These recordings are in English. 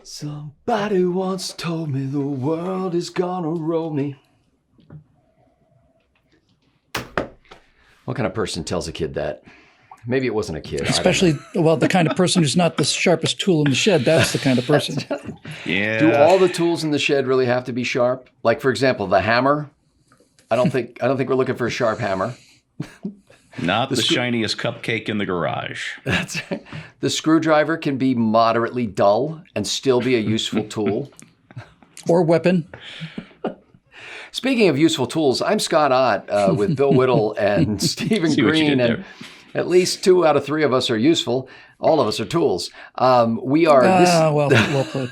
Somebody once told me the world is gonna roll me. What kind of person tells a kid that? Maybe it wasn't a kid. Especially, well, the kind of person who's not the sharpest tool in the shed. That's the kind of person. Yeah. Do all the tools in the shed really have to be sharp? Like, for example, the hammer. I don't think we're looking for a sharp hammer. Not the shiniest cupcake in the garage. That's right. The screwdriver can be moderately dull and still be a useful tool. Or weapon. Speaking of useful tools, I'm Scott Ott with Bill Whittle and Stephen Green, and at least 2 out of 3 of us are useful. All of us are tools. We are. Well put.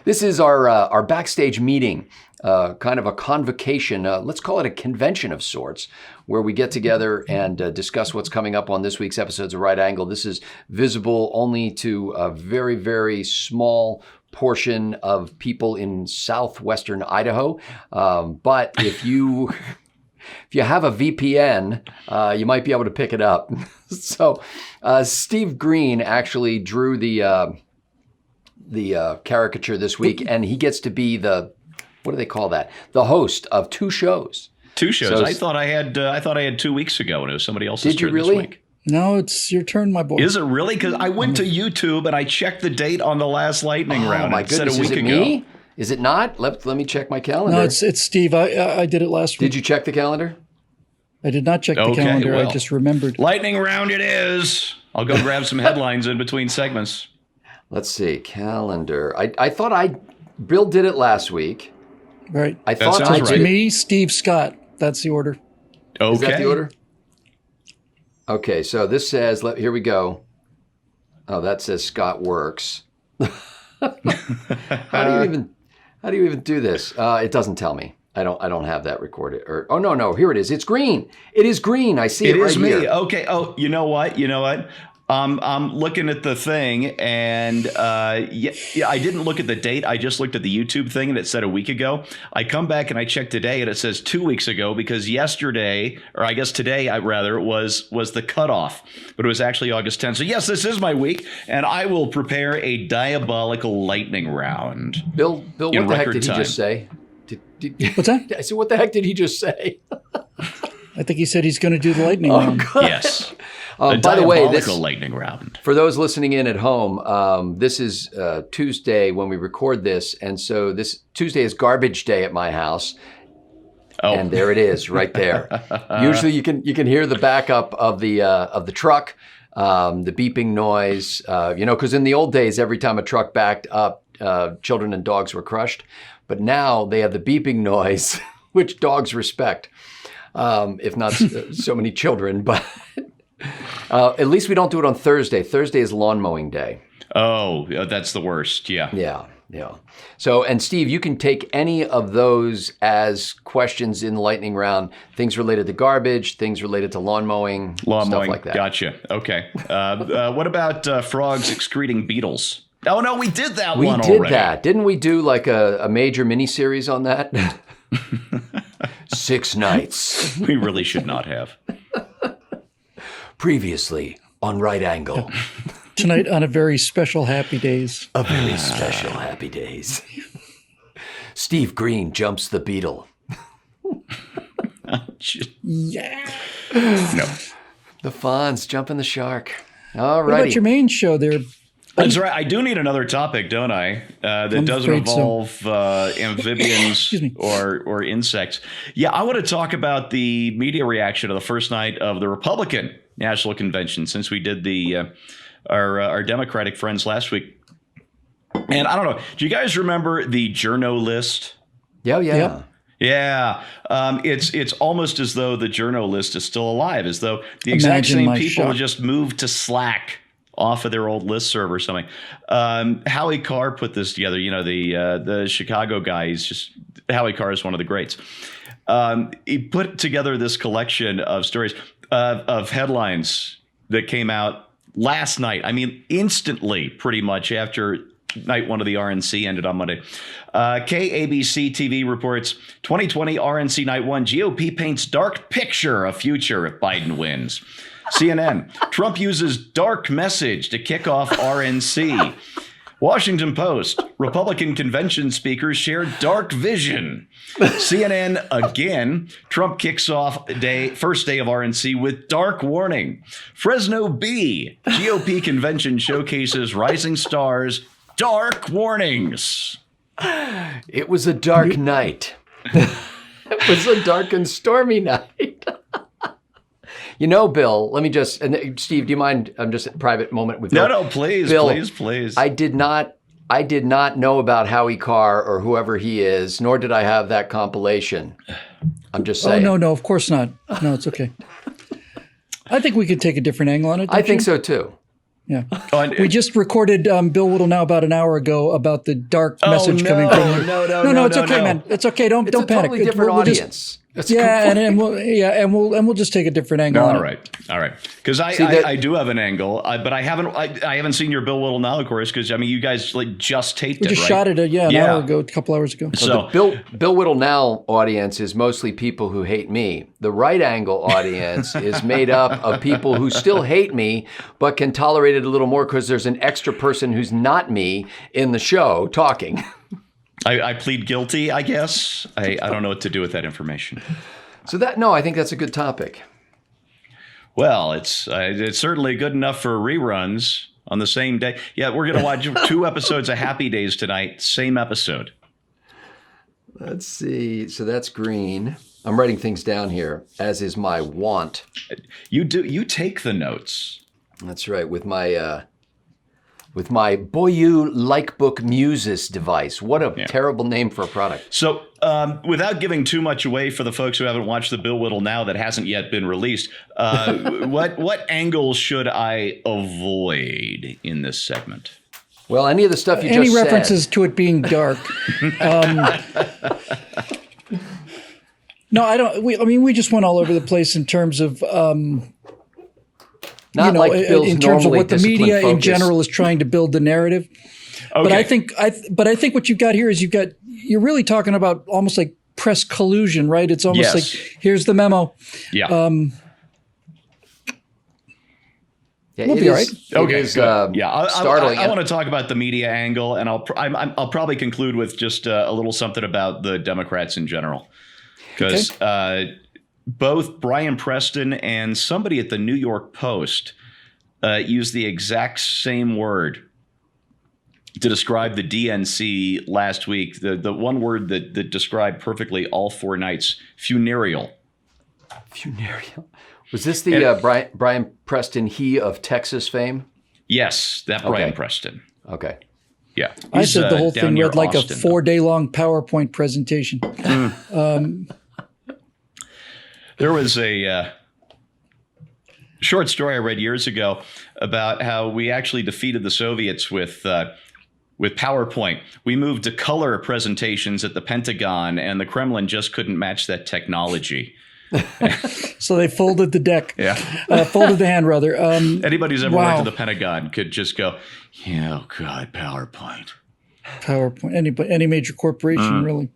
This is our backstage meeting, kind of a convocation. Let's call it a convention of sorts, where we get together and discuss what's coming up on this week's episodes of Right Angle. This is visible only to a very, very small portion of people in southwestern Idaho. But if you have a VPN, you might be able to pick it up. So Steve Green actually drew the caricature this week, and he gets to be what do they call that? The host of 2 shows. 2 shows. So, I thought I had 2 weeks ago, and it was somebody else's turn really? this week. No, it's your turn, my boy. Is it really? Because I went to YouTube and I checked the date on the last lightning round. Oh my goodness! Said a week is it ago. me? Is it not? Let me check my calendar. No, it's Steve. I did it last week. Did you check the calendar? I did not check the calendar. Well, I just remembered. Lightning round it is. I'll go grab some headlines in between segments. Let's see. Calendar. I thought Bill did it last week. Right. I thought sounds It's right. me, Steve, Scott. That's the order. Okay. Is that the order? Okay, so this says, here we go. Oh, that says Scott works. How do you even do this? It doesn't tell me. I don't have that recorded. No, here it is. It's green. It is green. I see it right here. It is me. Okay. Oh, you know what? I'm looking at the thing, and I didn't look at the date. I just looked at the YouTube thing, and it said a week ago. I come back and I check today, and it says 2 weeks ago, because yesterday, or I guess today, was the cutoff, but it was actually August 10th. So yes, this is my week, and I will prepare a diabolical lightning round. Bill, what the heck did he just say? What's that? I said, what the heck did he just say? I think he said he's going to do the lightning round. Yes. By the way, this lightning round. For those listening in at home, this is Tuesday when we record this, and so this Tuesday is garbage day at my house. Oh. And there it is, right there. Usually, you can hear the backup of the truck, the beeping noise. Because in the old days, every time a truck backed up, children and dogs were crushed. But now they have the beeping noise, which dogs respect, if not so many children, but. At least we don't do it on Thursday. Thursday is lawn mowing day. Oh, that's the worst. Yeah. Yeah. So, and Steve, you can take any of those as questions in the lightning round. Things related to garbage, things related to lawn mowing, stuff like that. Gotcha. Okay. What about frogs excreting beetles? Oh, no, we did that one already. We did that. Didn't we do like a major miniseries on that? 6 nights. We really should not have. Previously on Right Angle. Tonight on a very special Happy Days. A very special Happy Days. Steve Green jumps the beetle. Yeah. No. The Fonz jumping the shark. All What right. about your main show there? That's right. I do need another topic, don't I? That doesn't involve amphibians or insects. Yeah, I want to talk about the media reaction to the first night of the Republican National Convention, since we did our Democratic friends last week. And I don't know. Do you guys remember the Journo list? Yeah. Yep. Yeah, it's almost as though the Journo list is still alive, as though the exact same people just moved to Slack off of their old listserv or something. Howie Carr put this together. The Chicago guy. Howie Carr is one of the greats. He put together this collection of stories of headlines that came out last night. I mean, instantly, pretty much after night one of the RNC ended on Monday. KABC TV reports 2020 RNC night one, GOP paints dark picture of future if Biden wins. CNN, Trump uses dark message to kick off RNC. Washington Post, Republican convention speakers share dark vision. CNN again, Trump kicks off first day of RNC with dark warning. Fresno Bee, GOP convention showcases rising stars, dark warnings. It was a dark night. It was a dark and stormy night. You know, Bill, let me just, and Steve, do you mind? I'm just a private moment with Bill. No, please, Bill, please. I did not know about Howie Carr or whoever he is, nor did I have that compilation. I'm just saying. Oh, no, of course not. No, it's okay. I think we could take a different angle on it. I think so too. Yeah. We just recorded Bill Whittle now about an hour ago about the dark message coming from. No, it's okay, man. It's okay. Don't panic. Totally different audience. And we'll just take a different angle. All right. Because I do have an angle, but I haven't seen your Bill Whittle now, of course, because I mean you guys like just taped it. We just shot it an hour ago, a couple hours ago. So the Bill Whittle now audience is mostly people who hate me. The right angle audience is made up of people who still hate me, but can tolerate it a little more because there's an extra person who's not me in the show talking. I plead guilty, I guess. I don't know what to do with that information. So I think that's a good topic. Well, it's certainly good enough for reruns on the same day. Yeah, we're going to watch 2 episodes of Happy Days tonight, same episode. Let's see. So that's green. I'm writing things down here, as is my want. You take the notes. That's right, with my Boyu Likebook Muses device. What a terrible name for a product. So without giving too much away for the folks who haven't watched the Bill Whittle now that hasn't yet been released, what angle should I avoid in this segment? Well, any of the stuff you just said. Any references to it being dark. No, I don't. We just went all over the place in terms of... Not like Bill's in terms of what the media focus. in general is trying to build the narrative. Okay. But I think what you've got here is you're really talking about almost like press collusion, right? It's almost like here's the memo. Yeah. We'll be all right. Okay. Startling. I want to talk about the media angle, and I'll probably conclude with just a little something about the Democrats in general, because. Both Brian Preston and somebody at the New York Post used the exact same word to describe the DNC last week. The one word that described perfectly all 4 nights: funereal. Funereal. Was this the Brian Preston, he of Texas fame? Yes, that Brian Preston. Okay. Yeah. I said the whole thing read like Austin, a 4-day-long PowerPoint presentation. There was a short story I read years ago about how we actually defeated the Soviets with PowerPoint. We moved to color presentations at the Pentagon, and the Kremlin just couldn't match that technology. So they folded the deck. Yeah. Folded the hand, rather. Anybody who's ever worked at the Pentagon could just go, oh, God, PowerPoint. PowerPoint. Any major corporation, really.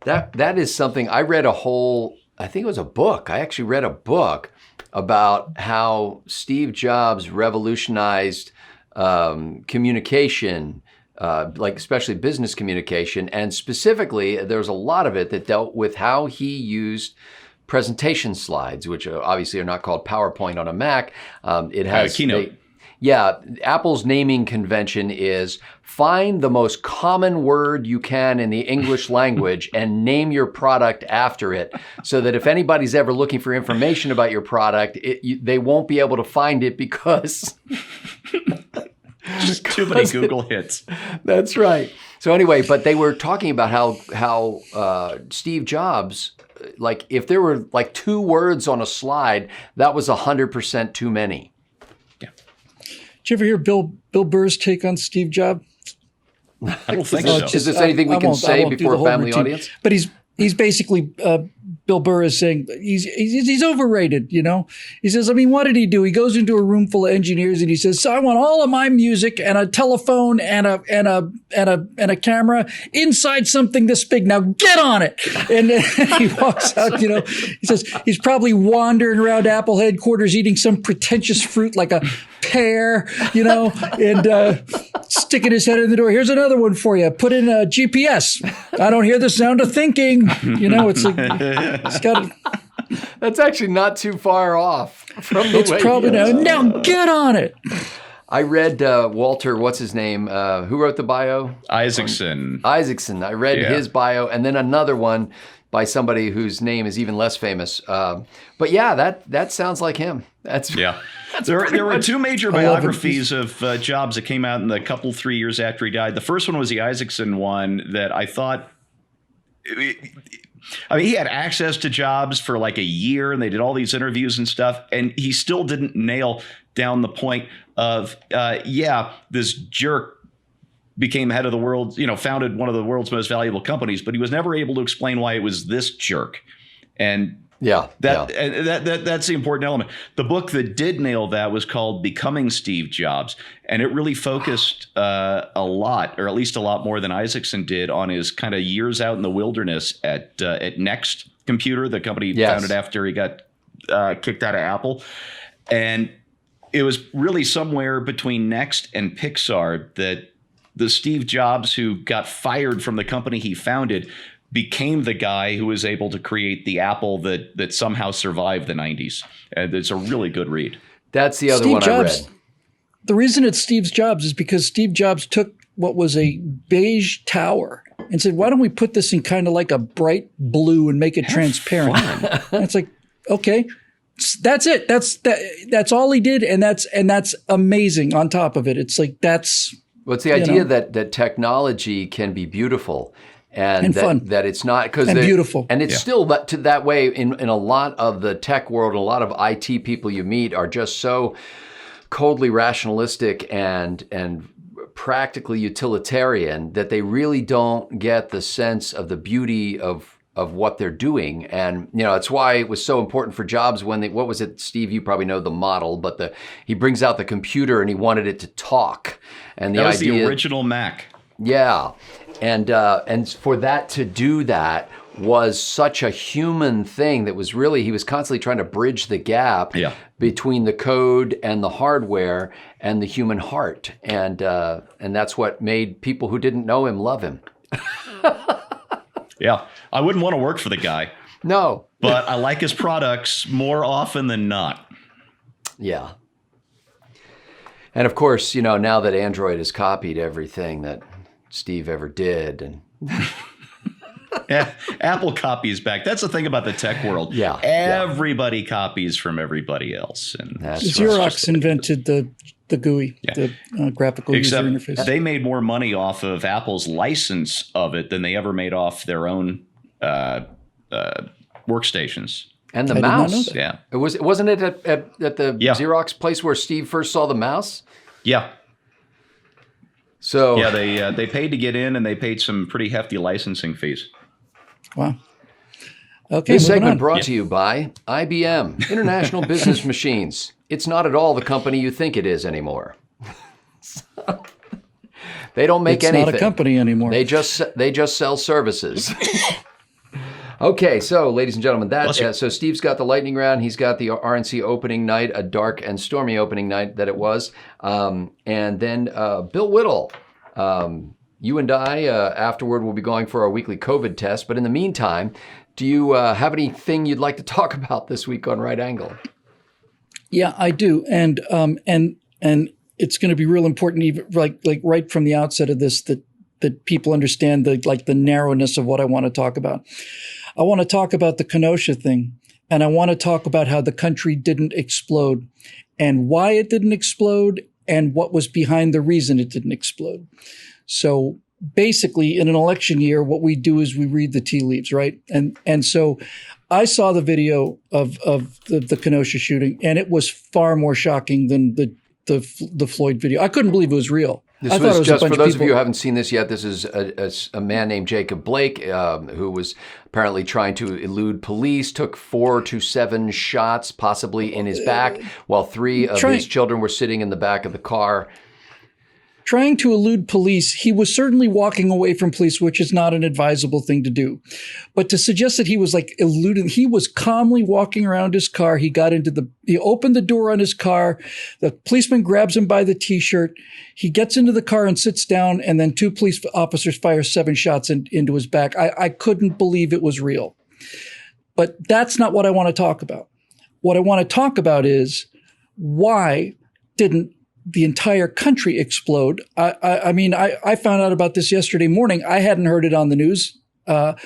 That is something I read I think it was a book. I actually read a book about how Steve Jobs revolutionized communication, like especially business communication. And specifically, there was a lot of it that dealt with how he used presentation slides, which obviously are not called PowerPoint on a Mac. It has Keynote. Apple's naming convention is find the most common word you can in the English language and name your product after it, so that if anybody's ever looking for information about your product, they won't be able to find it because just too many Google hits. That's right. So anyway, but they were talking about how Steve Jobs, like if there were like 2 words on a slide, that was 100% too many. Did you ever hear Bill Burr's take on Steve Jobs? I don't think so. Is there anything we can say before a family audience? But he's basically Bill Burr is saying he's overrated. You know, he says, I mean, what did he do? He goes into a room full of engineers and he says, so I want all of my music and a telephone and a camera inside something this big. Now get on it. And he walks out. You know, he says he's probably wandering around Apple headquarters eating some pretentious fruit like a pear. You know, and sticking his head in the door. Here's another one for you. Put in a GPS. I don't hear the sound of thinking. It's like, it's got. That's actually not too far off from the It's way probably now get on it. I read Walter, what's his name? Who wrote the bio? Isaacson. I read his bio, and then another one by somebody whose name is even less famous. But yeah, that sounds like him. That's There were two major biographies of Jobs that came out in the 3 years after he died. The first one was the Isaacson one that I thought. He had access to Jobs for like a year, and they did all these interviews and stuff, and he still didn't nail down the point of, this jerk became head of the world, founded one of the world's most valuable companies, but he was never able to explain why it was this jerk. And that's the important element. The book that did nail that was called Becoming Steve Jobs, and it really focused a lot, or at least a lot more than Isaacson did, on his kind of years out in the wilderness at Next Computer, the company he founded after he got kicked out of Apple. And it was really somewhere between Next and Pixar that the Steve Jobs who got fired from the company he founded became the guy who was able to create the Apple that somehow survived the 90s. And it's a really good read. That's the other Steve one Jobs, I read. The reason it's Steve Jobs is because Steve Jobs took what was a beige tower and said, why don't we put this in kind of like a bright blue and make it transparent? And it's like, okay, that's it. That's all he did. And that's amazing on top of it. It's like, Well, it's the idea that technology can be beautiful and fun. That it's not because beautiful. And it's still that way in a lot of the tech world. A lot of IT people you meet are just so coldly rationalistic and practically utilitarian that they really don't get the sense of the beauty of what they're doing. And, it's why it was so important for Jobs when what was it, Steve, you probably know the model, but he brings out the computer and he wanted it to talk. And that was the original Mac. Yeah. And for that to do that was such a human thing that was really, he was constantly trying to bridge the gap between the code and the hardware and the human heart. And that's what made people who didn't know him love him. Yeah. I wouldn't want to work for the guy. No. But I like his products more often than not. Yeah. And of course, now that Android has copied everything that Steve ever did, and yeah, Apple copies back. That's the thing about the tech world. Yeah, everybody copies from everybody else, and Xerox invented the GUI, the graphical user interface. They made more money off of Apple's license of it than they ever made off their own workstations. And the mouse. Yeah, wasn't it at the Xerox place where Steve first saw the mouse? Yeah. So they paid to get in, and they paid some pretty hefty licensing fees. Wow. Okay. This segment brought to you by IBM, International Business Machines. It's not at all the company you think it is anymore. They don't make anything. It's not a company anymore. They just sell services. Okay, so ladies and gentlemen, so Steve's got the lightning round. He's got the RNC opening night, a dark and stormy opening night that it was. And then Bill Whittle, you and I afterward will be going for our weekly COVID test. But in the meantime, do you have anything you'd like to talk about this week on Right Angle? Yeah, I do, and it's going to be real important, even like right from the outset of this, that people understand the narrowness of what I want to talk about. I want to talk about the Kenosha thing, and I want to talk about how the country didn't explode and why it didn't explode and what was behind the reason it didn't explode. So basically, in an election year, what we do is we read the tea leaves, right? And so I saw the video of the Kenosha shooting, and it was far more shocking than the Floyd video. I couldn't believe it was real. This was just for those of you who haven't seen this yet. This is a man named Jacob Blake who was apparently trying to elude police, took 4 to 7 shots, possibly in his back, while 3 of his children were sitting in the back of the car. trying to elude police. He was certainly walking away from police, which is not an advisable thing to do. But to suggest that he was like eluding, he was calmly walking around his car. He opened the door on his car. The policeman grabs him by the t-shirt. He gets into the car and sits down, and then 2 police officers fire 7 shots into his back. I couldn't believe it was real. But that's not what I want to talk about. What I want to talk about is, why didn't the entire country explode? I mean, I found out about this yesterday morning. I hadn't heard it on the news. And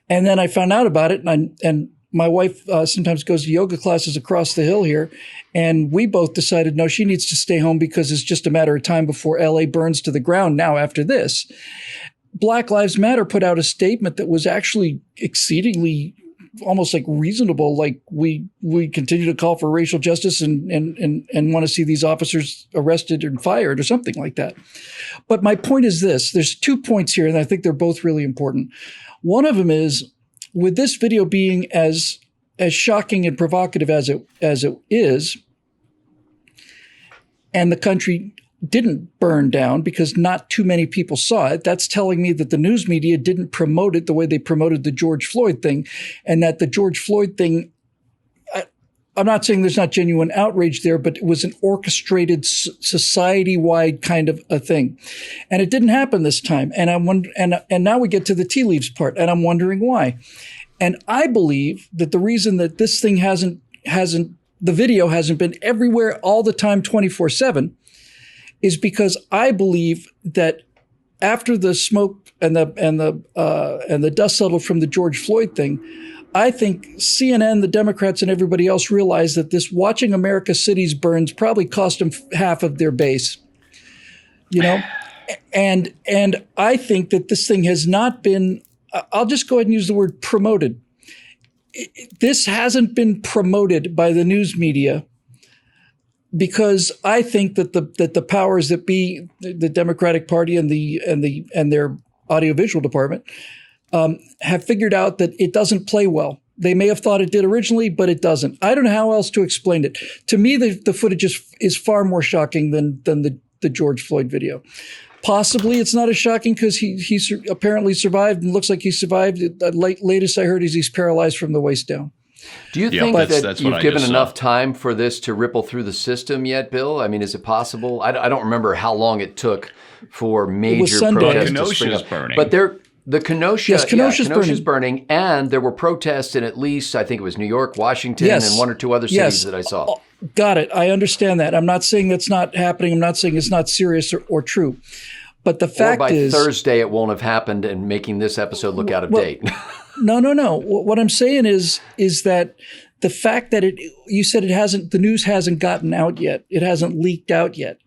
then I found out about it, and my wife sometimes goes to yoga classes across the hill here. And we both decided, no, she needs to stay home because it's just a matter of time before LA burns to the ground now after this. Black Lives Matter put out a statement that was actually exceedingly almost like reasonable, like we continue to call for racial justice and want to see these officers arrested and fired or something like that. But my point is this: there's 2 points here, and I think they're both really important. One of them is, with this video being as shocking and provocative as it is, and the country didn't burn down because not too many people saw it, that's telling me that the news media didn't promote it the way they promoted the George Floyd thing, and that the George Floyd thing, I'm not saying there's not genuine outrage there, but it was an orchestrated society-wide kind of a thing. And it didn't happen this time. And and now we get to the tea leaves part, and I'm wondering why. And I believe that the reason that this thing the video hasn't been everywhere all the time 24/7 is because I believe that after the smoke and the dust settled from the George Floyd thing, I think CNN, the Democrats, and everybody else realized that this watching America's cities burns probably cost them half of their base. You know, and I think that this thing has not been. I'll just go ahead and use the word promoted. This hasn't been promoted by the news media, because I think that the powers that be, the Democratic Party and their audiovisual department, have figured out that it doesn't play well. They may have thought it did originally, but it doesn't. I don't know how else to explain it. To me, the footage is far more shocking than the George Floyd video. Possibly it's not as shocking because he apparently survived and looks like he survived. The latest I heard is he's paralyzed from the waist down. Do you think that you've given enough time for this to ripple through the system yet, Bill? I mean, is it possible? I don't remember how long it took for major protests to spring up. Burning. But the Kenosha's burning, and there were protests in at least, I think it was New York, Washington, and 1 or 2 other cities that I saw. Got it. I understand that. I'm not saying that's not happening. I'm not saying it's not serious or true. But the fact is, by Thursday, it won't have happened, and making this episode look out of date. No. What I'm saying is that the fact that you said the news hasn't gotten out yet. It hasn't leaked out yet.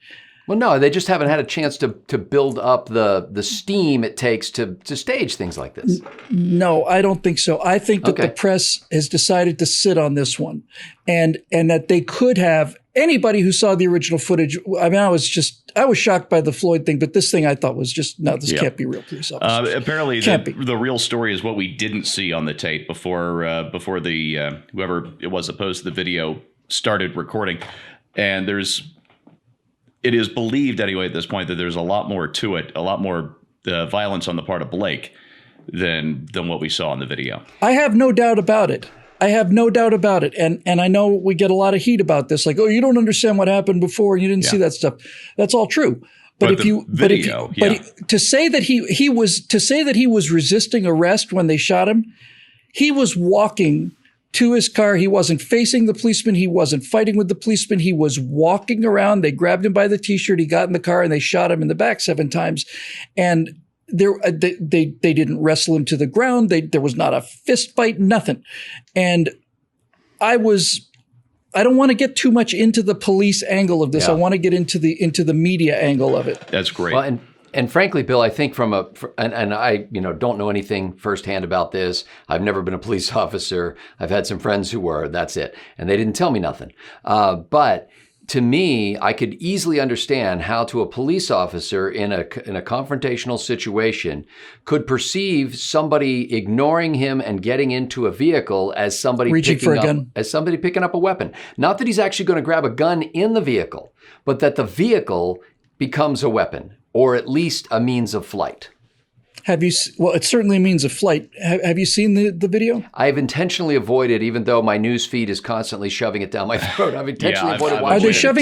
Well, no, they just haven't had a chance to build up the steam it takes to stage things like this. No, I don't think so. I think that the press has decided to sit on this one, and that they could have. Anybody who saw the original footage, I mean, I was shocked by the Floyd thing, but this thing I thought was just, no, this can't be real police officers. Apparently the real story is what we didn't see on the tape before the whoever it was opposed to the video started recording. And it is believed anyway at this point that there's a lot more to it, a lot more violence on the part of Blake than what we saw in the video. I have no doubt about it. And I know we get a lot of heat about this, like, oh, you don't understand what happened before, you didn't see that stuff. That's all true. But to say that he was resisting arrest when they shot him, he was walking to his car. He wasn't facing the policeman. He wasn't fighting with the policeman. He was walking around. They grabbed him by the t-shirt. He got in the car and they shot him in the back 7 times. And they didn't wrestle him to the ground. There was not a fist fight, nothing. And I don't want to get too much into the police angle of this. I want to get into the media angle of it. That's great. Well, and frankly, Bill, I think and I don't know anything firsthand about this. I've never been a police officer. I've had some friends who were. That's it, and they didn't tell me nothing. But to me, I could easily understand how a police officer in a confrontational situation could perceive somebody ignoring him and getting into a vehicle as somebody picking up a weapon. Not that he's actually going to grab a gun in the vehicle, but that the vehicle becomes a weapon. or at least a means of flight. Well, it's certainly a means of flight. Have you seen the video? I've intentionally avoided, even though my news feed is constantly shoving it down my throat. I've intentionally avoided watching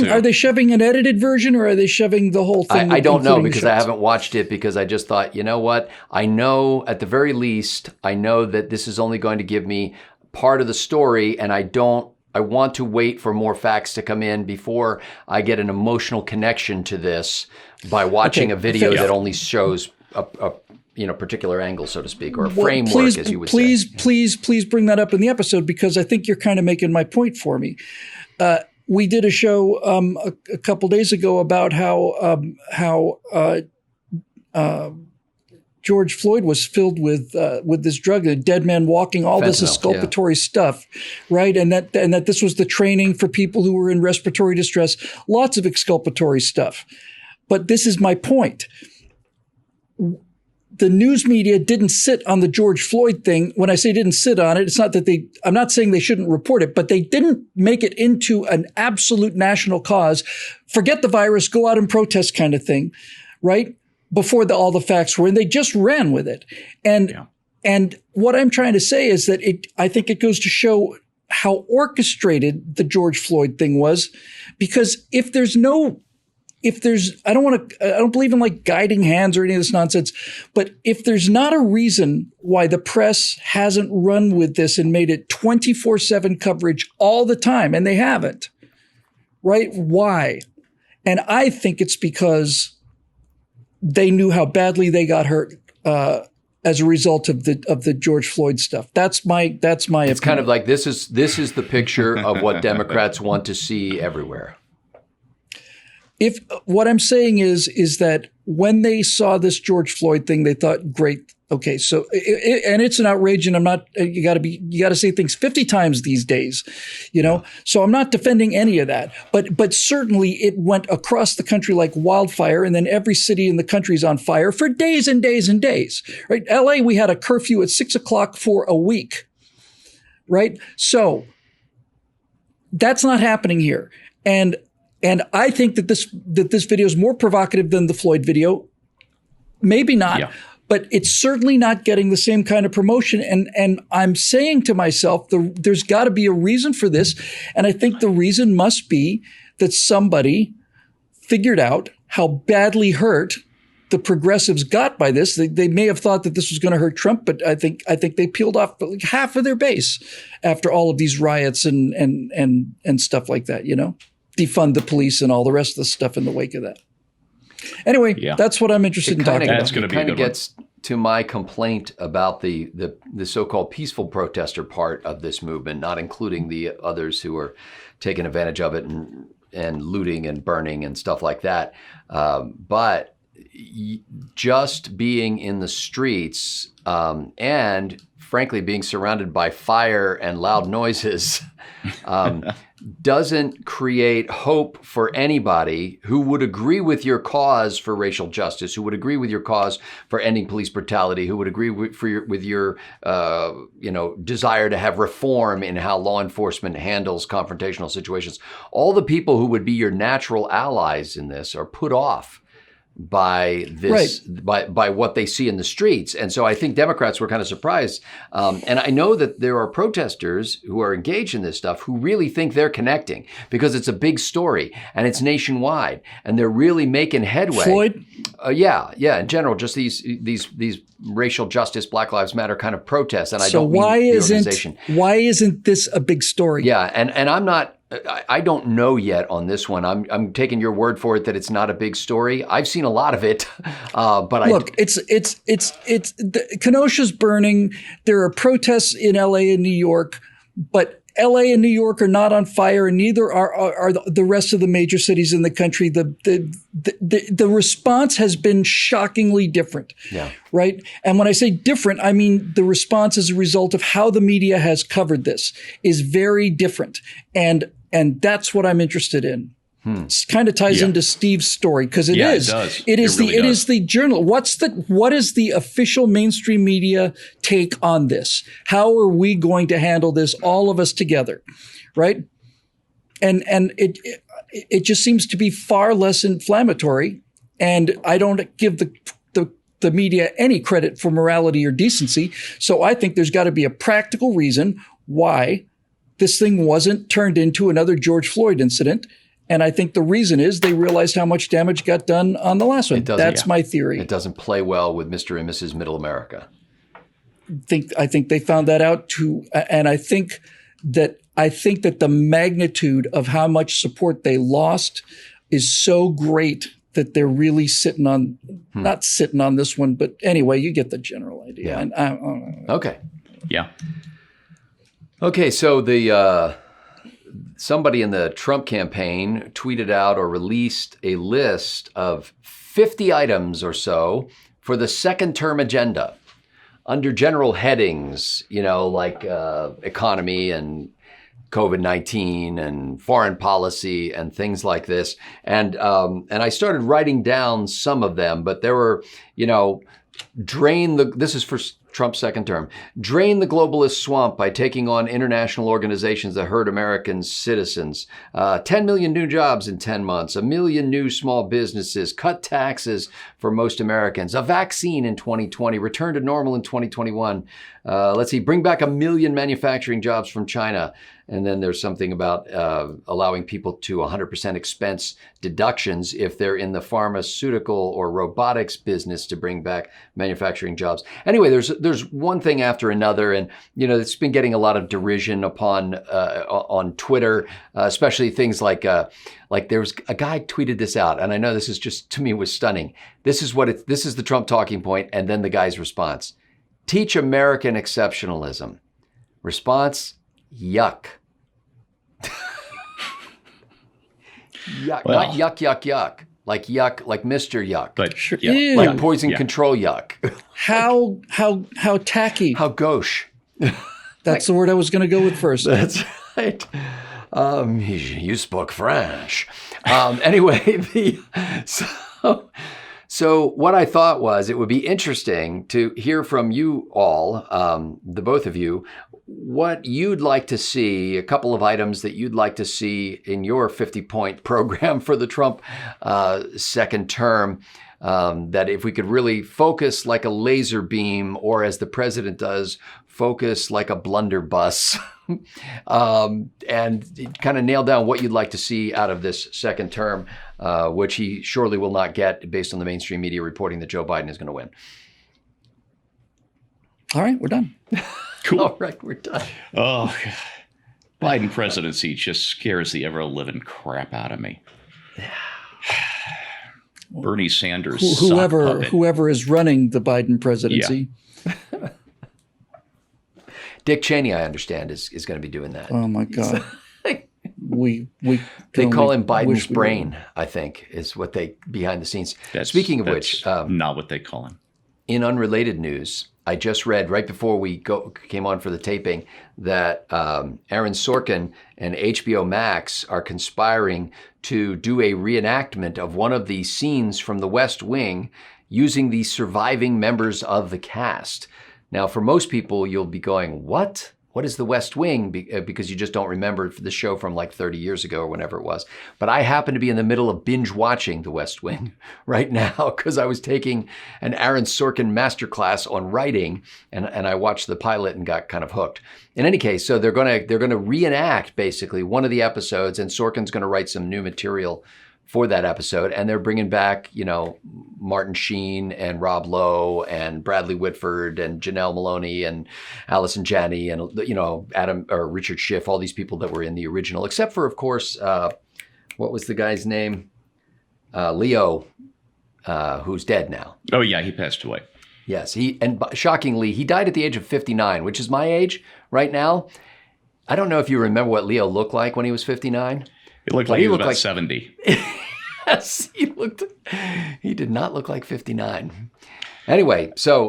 it. Are they shoving an edited version, or are they shoving the whole thing? I don't know, because I haven't watched it, because I just thought, you know what? I know, at the very least, I know that this is only going to give me part of the story, and I want to wait for more facts to come in before I get an emotional connection to this by watching a video that only shows a particular angle, so to speak, or a framework, as you would say. Please bring that up in the episode, because I think you're kind of making my point for me. We did a show a couple days ago about how George Floyd was filled with this drug, a dead man walking, all this exculpatory stuff, right? And that this was the training for people who were in respiratory distress, lots of exculpatory stuff. But this is my point. The news media didn't sit on the George Floyd thing. When I say didn't sit on it, it's not that I'm not saying they shouldn't report it, but they didn't make it into an absolute national cause. Forget the virus, go out and protest kind of thing, right? Before all the facts were, and they just ran with it. And what I'm trying to say is that I think it goes to show how orchestrated the George Floyd thing was, because I don't believe in like guiding hands or any of this nonsense, but if there's not a reason why the press hasn't run with this and made it 24/7 coverage all the time, and they haven't, right? Why? And I think it's because they knew how badly they got hurt as a result of the George Floyd stuff. That's my opinion. It's kind of like this is the picture of what Democrats want to see everywhere. If what I'm saying is that when they saw this George Floyd thing, they thought, great, okay, so and it's an outrage, and I'm not. You got to say things 50 times these days, So I'm not defending any of that, but certainly it went across the country like wildfire, and then every city in the country is on fire for days and days and days. Right? L.A. we had a curfew at 6:00 for a week. Right? So that's not happening here, and I think that this video is more provocative than the Floyd video. Maybe not, but it's certainly not getting the same kind of promotion. And I'm saying to myself, there's got to be a reason for this. And I think the reason must be that somebody figured out how badly hurt the progressives got by this. They may have thought that this was going to hurt Trump, but I think they peeled off like half of their base after all of these riots and stuff like that, defund the police and all the rest of the stuff in the wake of that. Anyway, that's what I'm interested in talking about. That's going to be a good one. It kind of gets to my complaint about the so-called peaceful protester part of this movement, not including the others who are taking advantage of it and looting and burning and stuff like that. But just being in the streets and frankly being surrounded by fire and loud noises doesn't create hope for anybody who would agree with your cause for racial justice, who would agree with your cause for ending police brutality, who would agree with your desire to have reform in how law enforcement handles confrontational situations. All the people who would be your natural allies in this are put off by this, by what they see in the streets. And so I think Democrats were kind of surprised. And I know that there are protesters who are engaged in this stuff who really think they're connecting because it's a big story and it's nationwide and they're really making headway. Floyd? Yeah. In general, just these racial justice, Black Lives Matter kind of protests. And I don't mean the organization. Why isn't this a big story? Yeah. And I'm not, I don't know yet on this one. I'm taking your word for it that it's not a big story. I've seen a lot of it, but look, Kenosha's burning. There are protests in LA and New York, but LA and New York are not on fire, and neither are the rest of the major cities in the country. The response has been shockingly different. Yeah. Right. And when I say different, I mean the response as a result of how the media has covered this is very different. And that's what I'm interested in. It kind of ties into Steve's story because it does. It is the journal. What is the official mainstream media take on this? How are we going to handle this, all of us together, right? And it just seems to be far less inflammatory And I don't give the media any credit for morality or decency. So I think there's got to be a practical reason why this thing wasn't turned into another George Floyd incident. And I think the reason is they realized how much damage got done on the last one. That's my theory. It doesn't play well with Mr. and Mrs. Middle America. I think they found that out too. And I think that the magnitude of how much support they lost is so great that they're really not sitting on this one, but anyway, you get the general idea. Yeah. And okay. Yeah. Okay. So somebody in the Trump campaign tweeted out or released a list of 50 items or so for the second term agenda under general headings, like economy and COVID-19 and foreign policy and things like this. And I started writing down some of them, but there were, this is for Trump's second term, drain the globalist swamp by taking on international organizations that hurt American citizens, 10 million new jobs in 10 months, 1 million new small businesses, cut taxes for most Americans, a vaccine in 2020, return to normal in 2021. Bring back 1 million manufacturing jobs from China. And then there's something about allowing people to 100% expense deductions if they're in the pharmaceutical or robotics business to bring back manufacturing jobs. Anyway, there's one thing after another, and it's been getting a lot of derision on Twitter, especially things like there was a guy tweeted this out, and I know this is just, to me, was stunning. This is the Trump talking point, and then the guy's response: teach American exceptionalism. Response: yuck. Yuck, well, not yuck, like yuck, like Mr. Yuck, but like poison control yuck. How tacky. How gauche. That's the word I was going to go with first. That's right. You spoke French. Anyway, so what I thought was it would be interesting to hear from you all, the both of you, what you'd like to see, a couple of items that you'd like to see in your 50-point program for the Trump second term, that if we could really focus like a laser beam, or as the president does, focus like a blunderbuss, and kind of nail down what you'd like to see out of this second term, which he surely will not get based on the mainstream media reporting that Joe Biden is going to win. All right, we're done. Cool. All right, we're done. Oh, God. Biden presidency just scares the ever-living crap out of me. Bernie Sanders, whoever is running the Biden presidency. Yeah. Dick Cheney, I understand, is going to be doing that. Oh my God. They call him Biden's brain, I think, is what they behind the scenes. Speaking of which, not what they call him. In unrelated news, I just read right before we came on for the taping that Aaron Sorkin and HBO Max are conspiring to do a reenactment of one of the scenes from The West Wing using the surviving members of the cast. Now, for most people, you'll be going, what? What is The West Wing? Because you just don't remember the show from like 30 years ago or whenever it was. But I happen to be in the middle of binge watching The West Wing right now because I was taking an Aaron Sorkin masterclass on writing, and I watched the pilot and got kind of hooked. In any case, so they're gonna reenact basically one of the episodes, and Sorkin's going to write some new material for that episode, and they're bringing back, Martin Sheen and Rob Lowe and Bradley Whitford and Janelle Maloney and Allison Janney and Adam or Richard Schiff, all these people that were in the original, except for, of course, what was the guy's name? Leo, who's dead now. Oh yeah, he passed away. Yes, shockingly he died at the age of 59, which is my age right now. I don't know if you remember what Leo looked like when he was 59. It looked like he was about 70. Yes, he did not look like 59. Anyway, so,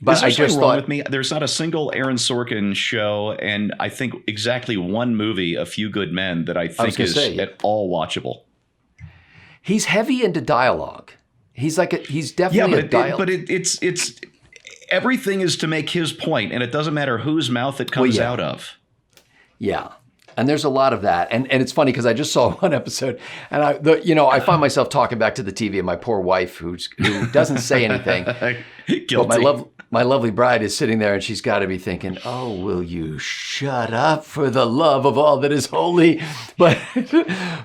but I just thought with me, there's not a single Aaron Sorkin show, and I think exactly one movie, A Few Good Men, that I think is at all watchable. He's heavy into dialogue. He's definitely a dialogue. But it's everything is to make his point, and it doesn't matter whose mouth it comes out of. Yeah. And there's a lot of that. And it's funny because I just saw one episode and I find myself talking back to the TV and my poor wife who doesn't say anything. Guilty. But my lovely bride is sitting there and she's got to be thinking, oh, will you shut up for the love of all that is holy? But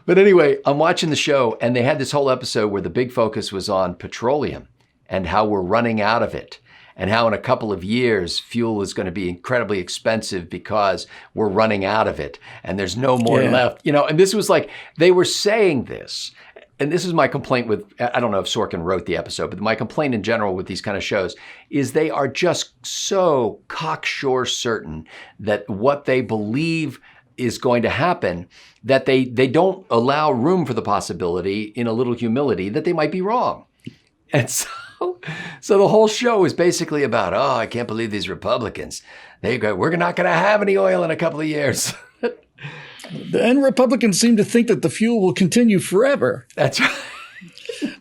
anyway, I'm watching the show and they had this whole episode where the big focus was on petroleum and how we're running out of it. And how in a couple of years, fuel is going to be incredibly expensive because we're running out of it and there's no more left. And this was like, they were saying this. And this is my complaint with, I don't know if Sorkin wrote the episode, but my complaint in general with these kind of shows is they are just so cocksure certain that what they believe is going to happen, that they don't allow room for the possibility in a little humility that they might be wrong. And so the whole show is basically about, oh, I can't believe these Republicans. We're not going to have any oil in a couple of years. And Republicans seem to think that the fuel will continue forever. That's right.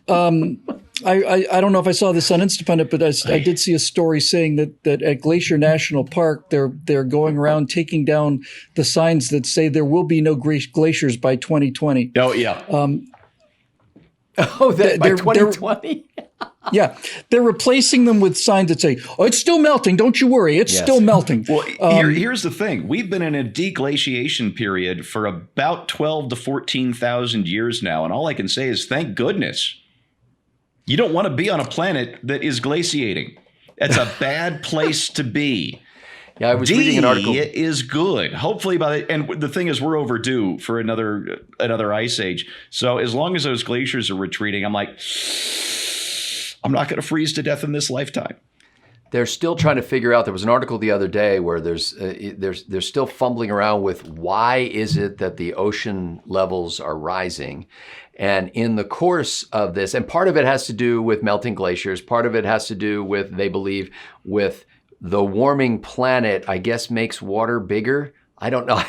I don't know if I saw this on Instapundit, but I did see a story saying that at Glacier National Park, they're going around taking down the signs that say there will be no glaciers by 2020. Oh, yeah. By 2020? Yeah, they're replacing them with signs that say, "Oh, it's still melting. Don't you worry, it's still melting." Well, here's the thing: we've been in a deglaciation period for about 12 to 14,000 years now, and all I can say is, thank goodness. You don't want to be on a planet that is glaciating. That's a bad place to be. Yeah, I was reading an article. It is good. Hopefully and the thing is, we're overdue for another ice age. So as long as those glaciers are retreating, I'm like, I'm not going to freeze to death in this lifetime. They're still trying to figure out. There was an article the other day where they're still fumbling around with why is it that the ocean levels are rising. And in the course of this, and part of it has to do with melting glaciers, part of it has to do with, they believe, with the warming planet, I guess, makes water bigger. I don't know.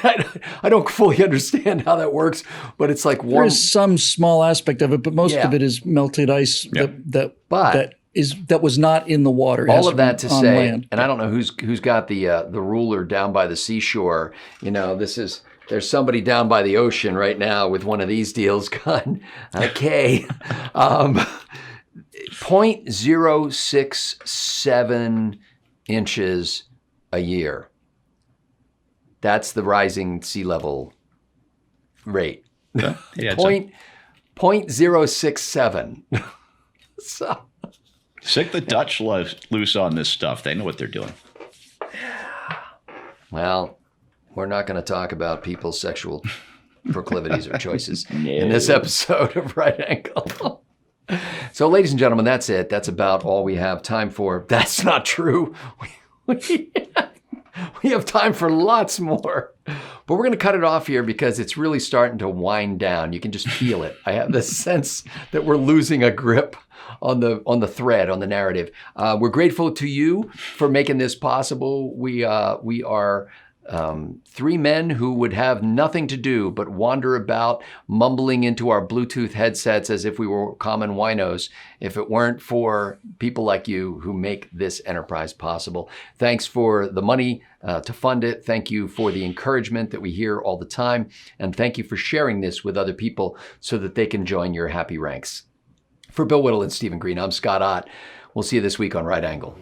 I don't fully understand how that works, but it's like warm. There's some small aspect of it, but most of it is melted ice that was not in the water. All of that to say, land. And I don't know who's got the ruler down by the seashore. There's somebody down by the ocean right now with one of these deals gone. Okay. 0.067 inches a year. That's the rising sea level rate. Yeah, 0.067. So sick the Dutch loose on this stuff. They know what they're doing. Well, we're not going to talk about people's sexual proclivities or choices in this episode of Right Angle. So, ladies and gentlemen, that's it. That's about all we have time for. That's not true. We have time for lots more. But we're going to cut it off here because it's really starting to wind down. You can just feel it. I have the sense that we're losing a grip on the thread, on the narrative. We're grateful to you for making this possible. We are three men who would have nothing to do but wander about mumbling into our Bluetooth headsets as if we were common winos if it weren't for people like you who make this enterprise possible. Thanks for the money to fund it. Thank you for the encouragement that we hear all the time. And thank you for sharing this with other people so that they can join your happy ranks. For Bill Whittle and Stephen Green, I'm Scott Ott. We'll see you this week on Right Angle.